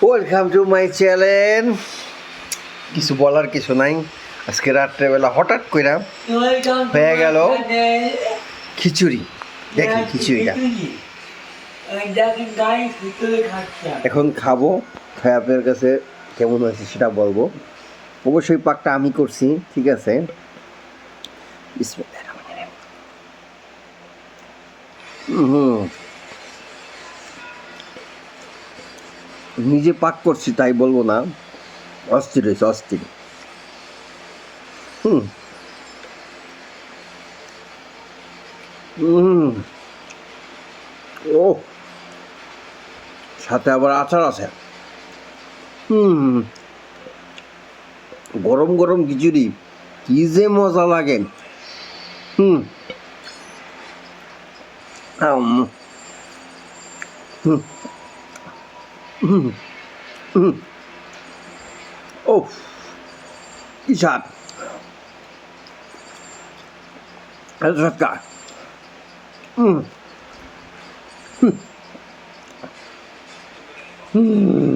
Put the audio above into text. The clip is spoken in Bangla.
Welcome to my channel. কিছু বলার কিছু নাই। আজকে রাত্রেবেলা হঠাৎ করে হয়ে গেল খিচুড়ি। দেখেন খিচুড়িটা এখন খাবো, খাই আপনার কাছে কেমন হয়েছে সেটা বলবো। অবশ্যই পাকটা আমি করছি, ঠিক আছে। নিজে পাক করছি তাই বলবো না, অস্থির হয়েছে অস্থির। ও সাথে আবার আচার আছে। গরম গরম খিচুড়ি কি যে মজা লাগে। হুম হুম হুম হুম ও কি স্বাদ, এত সৎকার। হুম হুম